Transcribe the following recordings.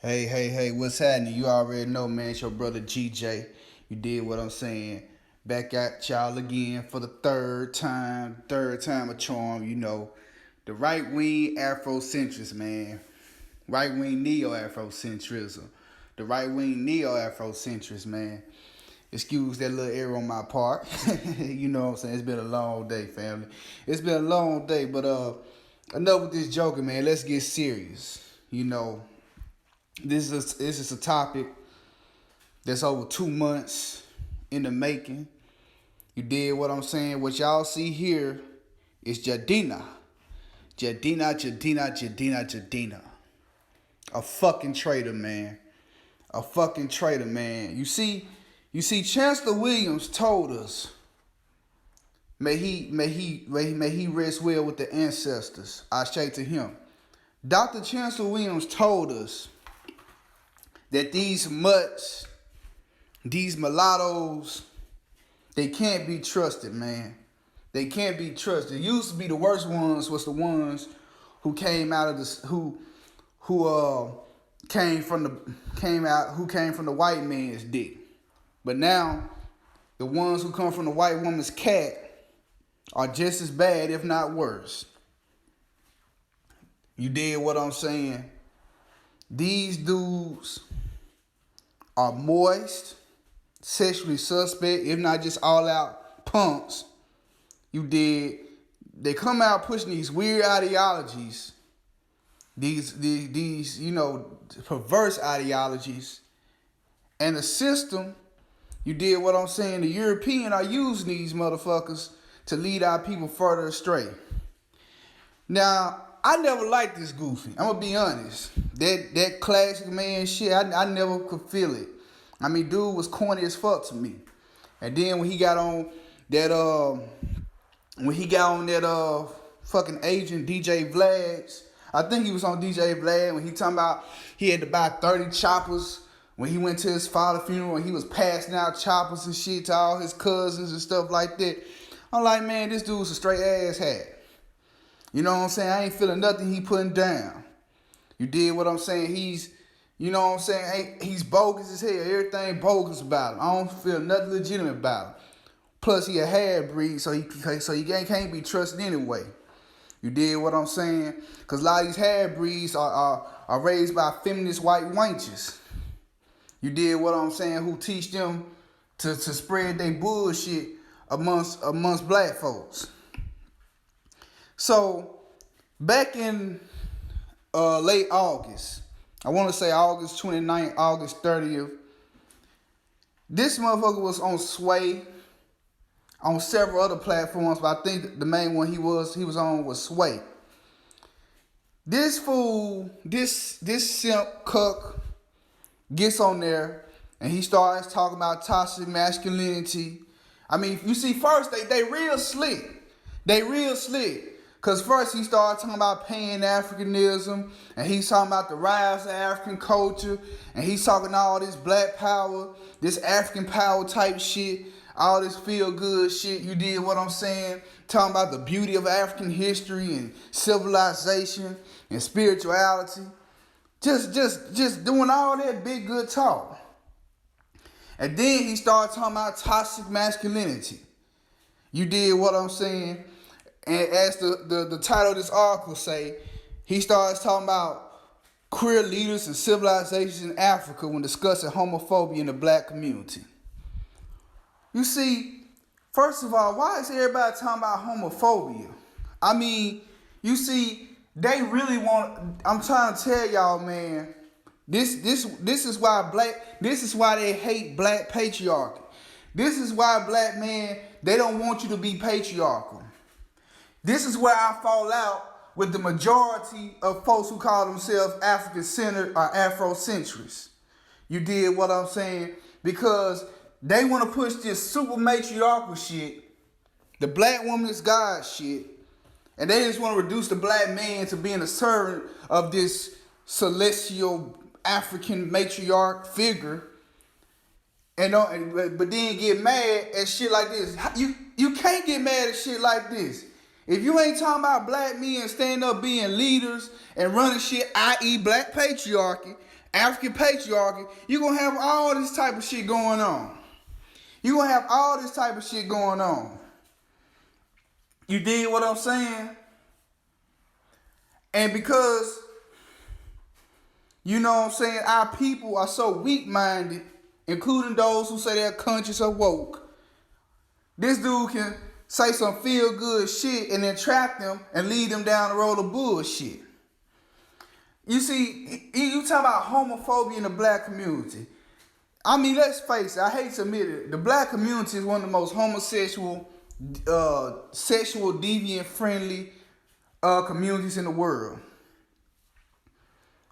Hey, what's happening? You already know, man. It's your brother GJ. You did what I'm saying. Back at y'all again for the third time a charm, The right wing Afrocentrist, man. Right wing NeoAfrocentrism. The right wing NeoAfrocentrist, man. Excuse that little error on my part. You know what I'm saying? It's been a long day, family. It's been a long day, but enough with this joking, man. Let's get serious. This is a topic that's over 2 months in the making. You did what I'm saying. What y'all see here is Jidenna. Jidenna. A fucking traitor, man. A fucking traitor, man. You see, Chancellor Williams told us, may he rest well with the ancestors. I say to him. Dr. Chancellor Williams told us that these mutts, these mulattoes, they can't be trusted, man. They can't be trusted. It used to be the worst ones was the ones who came out of this who came from the white man's dick. But now the ones who come from the white woman's cat are just as bad, if not worse. You did what I'm saying. These dudes are moist, sexually suspect, if not just all out punks. You did. They come out pushing these weird ideologies, these perverse ideologies, and the system. You did what I'm saying. The European are using these motherfuckers to lead our people further astray. Now, I never liked this Goofy. I'm gonna be honest. That classic man shit, I never could feel it. I mean, dude was corny as fuck to me. And then when he got on that fucking agent DJ Vlad's, I think he was on DJ Vlad when he talking about he had to buy 30 choppers when he went to his father's funeral and he was passing out choppers and shit to all his cousins and stuff like that. I'm like, man, this dude's a straight ass hat. You know what I'm saying? I ain't feeling nothing he putting down. You did what I'm saying? He's bogus as hell. Everything bogus about him. I don't feel nothing legitimate about him. Plus, he a half-breed, so he can't be trusted anyway. You did what I'm saying? Because a lot of these half-breeds are raised by feminist white wenches. You did what I'm saying? Who teach them to spread their bullshit amongst black folks. So, back in late August, I want to say August 29th, August 30th, this motherfucker was on Sway, on several other platforms, but I think the main one he was on was Sway. This fool, this simp cuck gets on there and he starts talking about toxic masculinity. I mean, you see, first they real slick. They real slick. Because first he started talking about Pan-Africanism, and he's talking about the rise of African culture, and he's talking all this black power, this African power type shit, all this feel-good shit. You did what I'm saying? Talking about the beauty of African history and civilization and spirituality. Just doing all that big good talk. And then he started talking about toxic masculinity. You did what I'm saying? And as the title of this article say, he starts talking about queer leaders and civilizations in Africa when discussing homophobia in the black community. You see, first of all, why is everybody talking about homophobia? I mean, you see, they really want. I'm trying to tell y'all, man. This is why they hate black patriarchy. This is why black men, they don't want you to be patriarchal. This is where I fall out with the majority of folks who call themselves African-centered or Afrocentrists. You did what I'm saying? Because they want to push this super matriarchal shit, the black woman is God shit, and they just want to reduce the black man to being a servant of this celestial African matriarch figure, but then get mad at shit like this. You can't get mad at shit like this. If you ain't talking about black men standing up being leaders and running shit, i.e. black patriarchy, African patriarchy, you're going to have all this type of shit going on. You're going to have all this type of shit going on. You dig what I'm saying? And because, you know what I'm saying, our people are so weak-minded, including those who say they're conscious or woke, this dude can say some feel-good shit and then trap them and lead them down the road of bullshit. You see, you talk about homophobia in the black community. I mean, let's face it, I hate to admit it, the black community is one of the most homosexual, sexual, deviant-friendly communities in the world.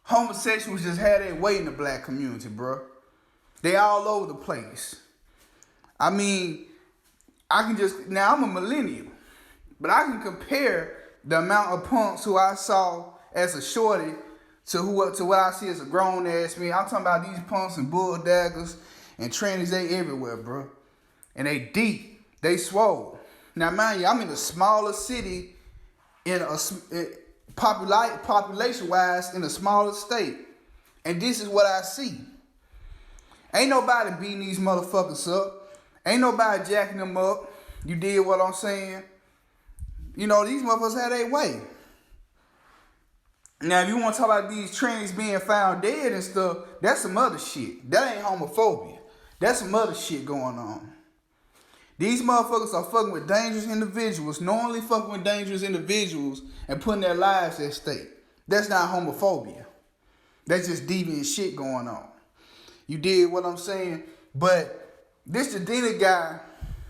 Homosexuals just had their way in the black community, bro. They all over the place. I mean, now I'm a millennial, but I can compare the amount of punks who I saw as a shorty to what I see as a grown ass man. I'm talking about these punks and bulldaggers and trannies, they everywhere, bro. And they deep, they swole. Now, mind you, I'm in the smallest city in a population-wise in a smaller state. And this is what I see. Ain't nobody beating these motherfuckers up. Ain't nobody jacking them up. You did what I'm saying? You know, these motherfuckers had their way. Now, if you want to talk about these trannies being found dead and stuff, that's some other shit. That ain't homophobia. That's some other shit going on. These motherfuckers are fucking with dangerous individuals, knowingly fucking with dangerous individuals and putting their lives at stake. That's not homophobia. That's just deviant shit going on. You did what I'm saying? But this Jidenna guy,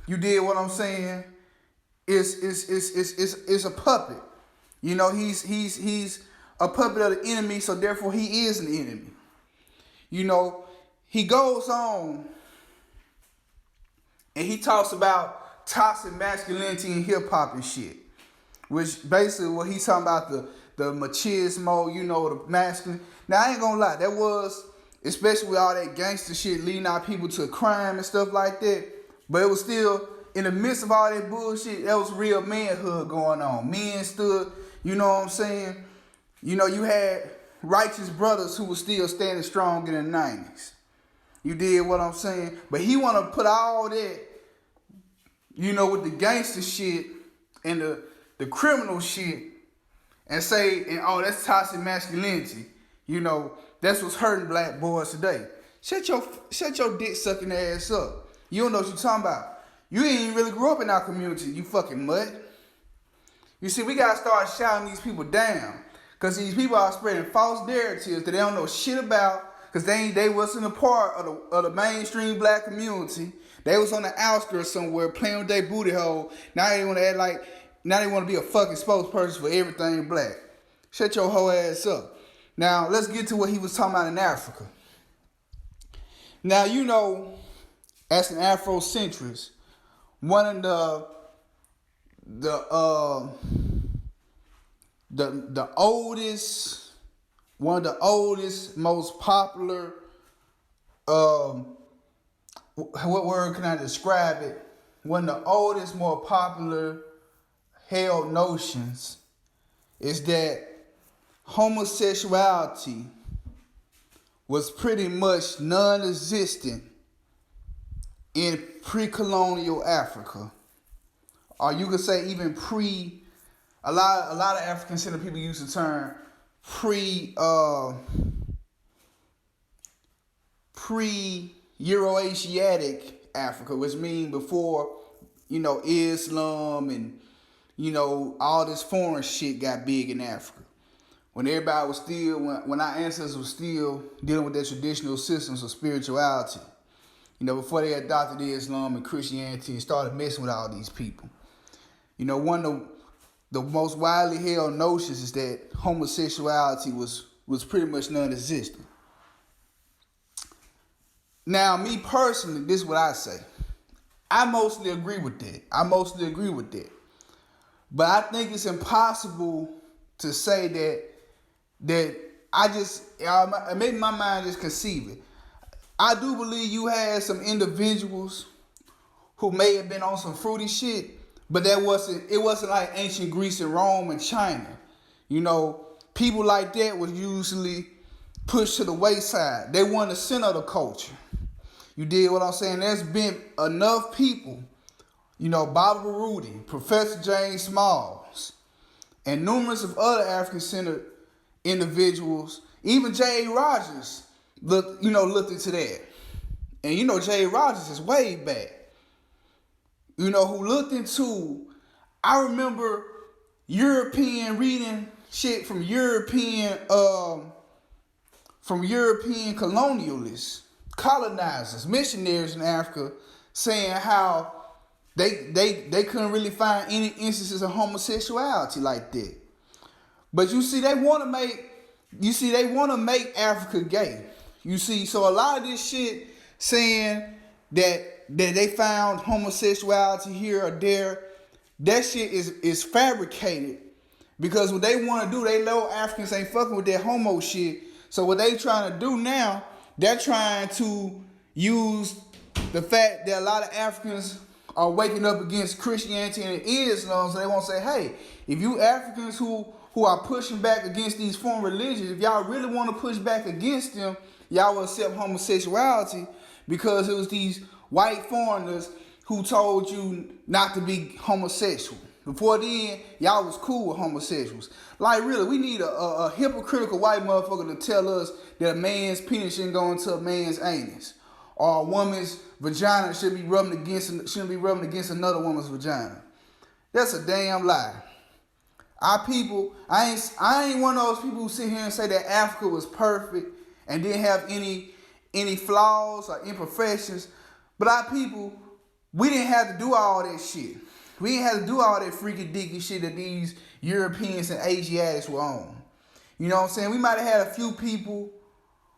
you did what I'm saying, is a puppet. You know, he's a puppet of the enemy, so therefore he is an enemy. You know, he goes on and he talks about toxic masculinity in hip hop and shit. Which basically what he's talking about, the machismo, you know, the masculine. Now I ain't gonna lie, that was, especially with all that gangster shit leading our people to crime and stuff like that. But it was still, in the midst of all that bullshit, there was real manhood going on. Men stood, you know what I'm saying? You know, you had righteous brothers who were still standing strong in the 90s. You did what I'm saying? But he want to put all that, you know, with the gangster shit and the criminal shit and say, oh, that's toxic masculinity. You know, that's what's hurting black boys today. Shut your dick sucking ass up. You don't know what you're talking about. You ain't even really grew up in our community, you fucking mutt. You see, we got to start shouting these people down. Because these people are spreading false narratives that they don't know shit about. Because they wasn't a part of the mainstream black community. They was on the outskirts somewhere playing with their booty hole. Now they want to act like, now they want to be a fucking spokesperson for everything black. Shut your whole ass up. Now, let's get to what he was talking about in Africa. Now, you know, as an Afrocentrist, one of the oldest, most popular, what word can I describe it? One of the oldest, more popular held notions is that homosexuality was pretty much non-existent in pre-colonial Africa. Or you could say even a lot of African-centered people use the term pre-Euro-Asiatic Africa, which means before, you know, Islam and, you know, all this foreign shit got big in Africa. When everybody was still, when our ancestors were still dealing with their traditional systems of spirituality. You know, before they adopted Islam and Christianity and started messing with all these people. You know, one of the most widely held notions is that homosexuality was pretty much non-existent. Now, me personally, this is what I say. I mostly agree with that. But I think it's impossible to say that maybe my mind just conceive it. I do believe you had some individuals who may have been on some fruity shit, but it wasn't like ancient Greece and Rome and China. You know, people like that was usually pushed to the wayside. They want the center of the culture. You did what I'm saying? There's been enough people, you know, Bobby Rudy, Professor James Smalls, and numerous of other African-centered individuals, even J.A. Rogers, looked into that. And you know, J.A. Rogers is way back. You know, who looked into, I remember European reading shit from European colonialists, colonizers, missionaries in Africa, saying how they couldn't really find any instances of homosexuality like that. But you see, they want to make Africa gay. You see, so a lot of this shit saying that they found homosexuality here or there, that shit is fabricated. Because what they want to do, they know Africans ain't fucking with that homo shit. So what they trying to do now, they're trying to use the fact that a lot of Africans are waking up against Christianity and Islam. So they want to say, hey, if you Africans who are pushing back against these foreign religions, if y'all really want to push back against them, y'all will accept homosexuality, because it was these white foreigners who told you not to be homosexual. Before then, y'all was cool with homosexuals. Like, really, we need a hypocritical white motherfucker to tell us that a man's penis shouldn't go into a man's anus, or a woman's vagina shouldn't be rubbing against another woman's vagina. That's a damn lie. Our people, I ain't one of those people who sit here and say that Africa was perfect and didn't have any flaws or imperfections. But our people, we didn't have to do all that shit. We didn't have to do all that freaky deaky shit that these Europeans and Asiatics were on. You know what I'm saying? We might have had a few people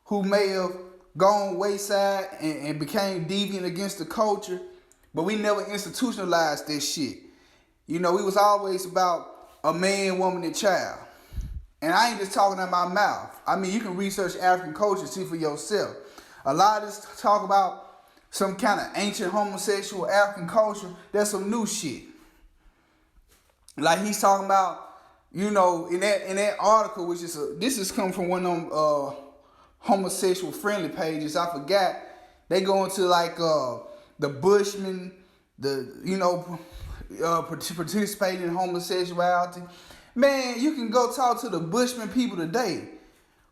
who may have gone wayside and became deviant against the culture, but we never institutionalized this shit. You know, we was always about a man, woman, and child. And I ain't just talking out my mouth. I mean, you can research African culture, see for yourself. A lot of this talk about some kind of ancient homosexual African culture, that's some new shit. Like he's talking about, you know, in that article, which is this is coming from one of them homosexual friendly pages. I forgot. They go into like the Bushmen, participating in homosexuality. Man, you can go talk to the Bushman people today,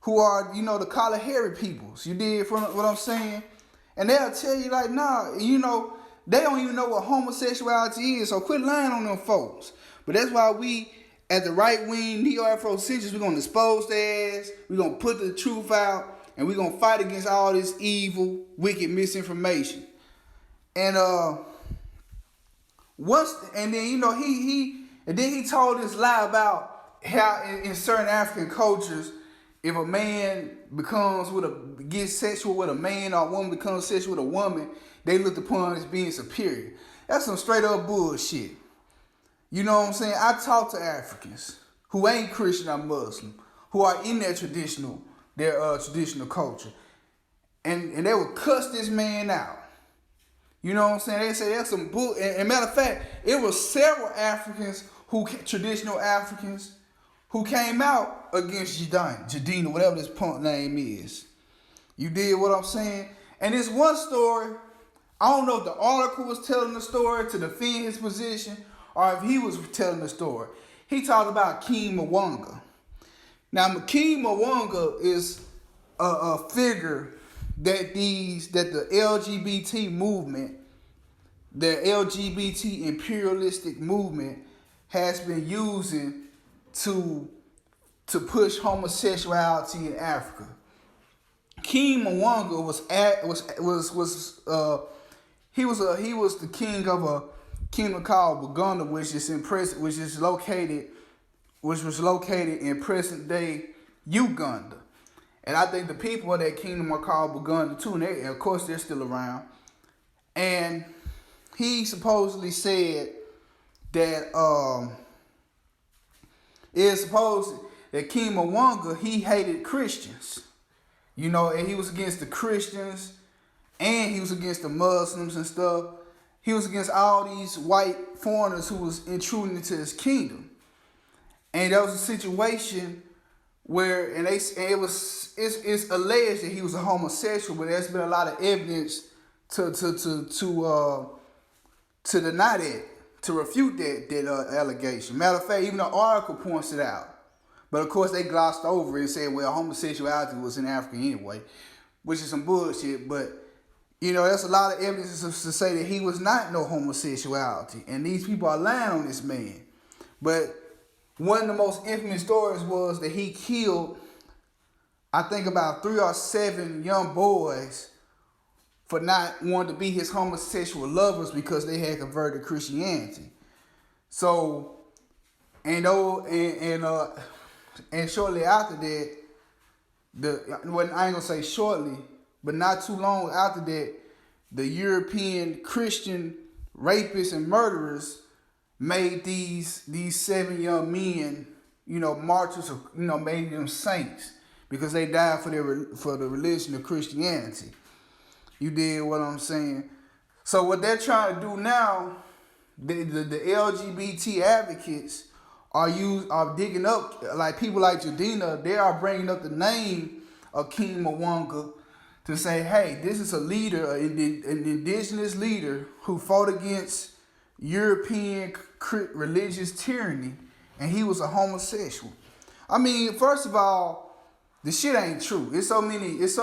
who are, you know, the Kalahari peoples. You did from what I'm saying? And they'll tell you like, nah, you know, they don't even know what homosexuality is, so quit lying on them folks. But that's why we, at the RightWing, NeoAfrocentrism, we're going to expose their ass, we're going to put the truth out, and we're going to fight against all this evil, wicked misinformation. And then he told this lie about how in certain African cultures, if a man gets sexual with a man, or a woman becomes sexual with a woman, they looked upon as being superior. That's some straight up bullshit. You know what I'm saying? I talk to Africans who ain't Christian or Muslim, who are in their traditional culture, and they would cuss this man out. You know what I'm saying? They say that's some bull. And matter of fact, it was several Africans traditional Africans who came out against Jidenna, whatever this punk name is. You did what I'm saying? And this one story, I don't know if the article was telling the story to defend his position or if he was telling the story. He talked about King Mwanga. Now, King Mwanga is a figure that the LGBT movement, the LGBT imperialistic movement, has been using to push homosexuality in Africa. King Mwanga was the king of a kingdom called Buganda, which was located in present day Uganda. And I think the people of that kingdom are called Buganda too, and of course they're still around. And he supposedly said that it's supposed that King Mwanga, he hated Christians. You know, and he was against the Christians, and he was against the Muslims and stuff. He was against all these white foreigners who was intruding into his kingdom. And there was a situation where and it's alleged that he was a homosexual, but there's been a lot of evidence to deny that, to refute that allegation. Matter of fact, even the article points it out. But of course, they glossed over it and said, well, homosexuality was in Africa anyway, which is some bullshit. But, there's a lot of evidence to say that he was not no homosexuality. And these people are lying on this man. But one of the most infamous stories was that he killed, I think, about 3 or 7 young boys for not wanting to be his homosexual lovers because they had converted to Christianity. So, and shortly after that, I ain't gonna say shortly, but not too long after that, the European Christian rapists and murderers made these 7 young men, martyrs, made them saints because they died for the religion of Christianity. You did what I'm saying? So what they're trying to do now, the LGBT advocates are digging up, like people like Jidenna, they are bringing up the name of King Mwanga to say, hey, this is a leader, an indigenous leader who fought against European religious tyranny, and he was a homosexual. I mean, first of all, the shit ain't true. It's so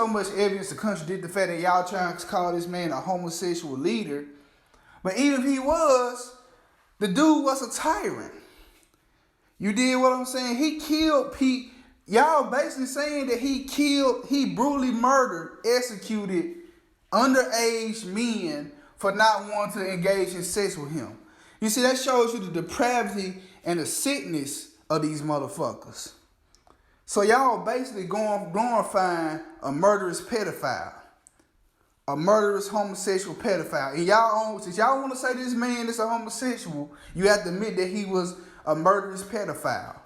much evidence to contradict the fact that y'all trying to call this man a homosexual leader. But even if he was, the dude was a tyrant. You did what I'm saying? He killed Pete. Y'all basically saying that he brutally murdered, executed underage men for not wanting to engage in sex with him. You see, that shows you the depravity and the sickness of these motherfuckers. So y'all basically glorifying a murderous pedophile, a murderous homosexual pedophile. And since y'all want to say this man is a homosexual, you have to admit that he was a murderous pedophile.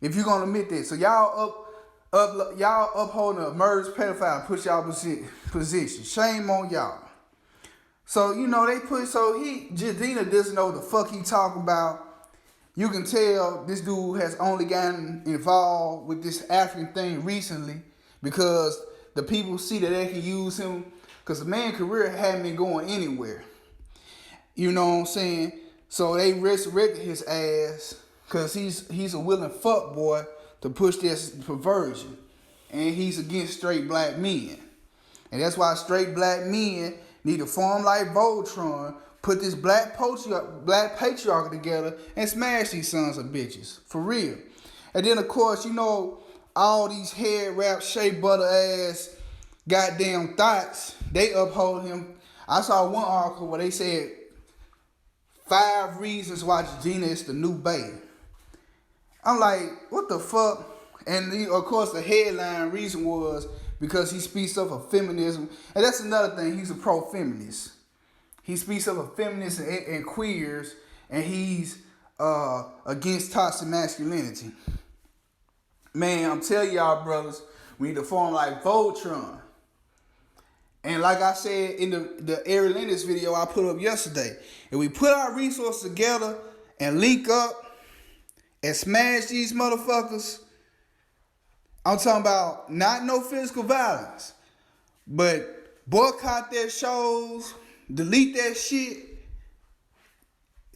If you're gonna admit that, so y'all upholding a murderous pedophile and push y'all position. Shame on y'all. So Jidenna doesn't know what the fuck he talking about. You can tell this dude has only gotten involved with this African thing recently because the people see that they can use him because the man's career hadn't been going anywhere. You know what I'm saying? So they resurrected his ass because he's a willing fuck boy to push this perversion. And he's against straight black men. And that's why straight black men need to form like Voltron, put this black patriarchy together and smash these sons of bitches. For real. And then, of course, all these head wrap, shea butter ass goddamn thoughts, they uphold him. I saw one article where they said 5 reasons why Jidenna is the new bae. I'm like, what the fuck? And of course, the headline reason was because he speaks up for feminism. And that's another thing. He's a pro-feminist. He speaks up for feminists and queers, and he's against toxic masculinity. Man, I'm telling y'all, brothers, we need to form like Voltron. And like I said in the Ari Lennox video I put up yesterday, if we put our resources together and link up and smash these motherfuckers, I'm talking about not no physical violence, but boycott their shows, delete that shit,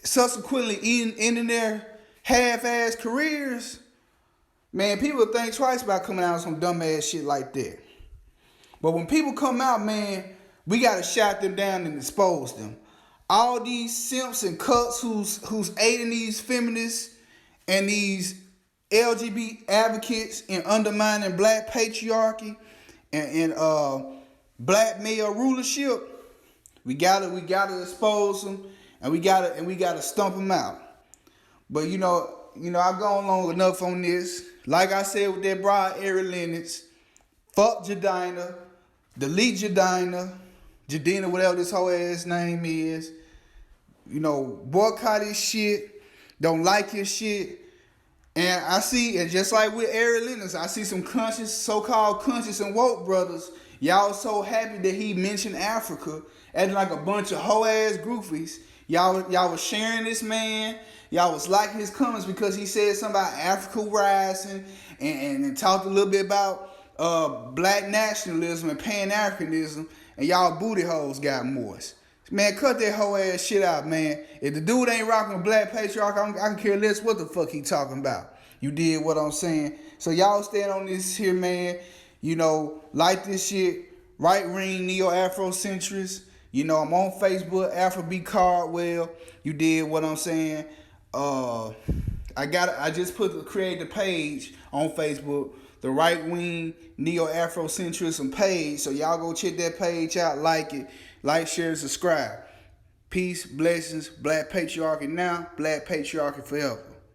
subsequently ending their half-ass careers, man, people think twice about coming out with some dumb-ass shit like that. But when people come out, man, we gotta shout them down and expose them. All these simps and cucks who's aiding these feminists and these LGBT advocates in undermining black patriarchy and black male rulership, we gotta expose them and we gotta stump them out. But I've gone long enough on this. Like I said with that broad Ari Lennox, fuck Jidenna, delete Jidenna, whatever this whole ass name is. Boycott his shit, don't like his shit. And I see, and just like with Ari Lennox, I see some so-called conscious and woke brothers. Y'all so happy that he mentioned Africa, acting like a bunch of hoe-ass goofies. Y'all was sharing this man. Y'all was liking his comments because he said something about Africa rising and talked a little bit about black nationalism and Pan-Africanism, and y'all booty holes got moist. Man, cut that whole ass shit out, man. If the dude ain't rocking a black patriarch, I can care less what the fuck he talking about. You did what I'm saying. So y'all stand on this here, man. You know, like this shit. RightWing, NeoAfrocentrism. You know, I'm on Facebook, Afro B Cardwell. You did what I'm saying. I just create the page on Facebook, the RightWing NeoAfrocentrism page. So y'all go check that page out, like it, share, subscribe. Peace, blessings, Black Patriarchy now, Black Patriarchy forever.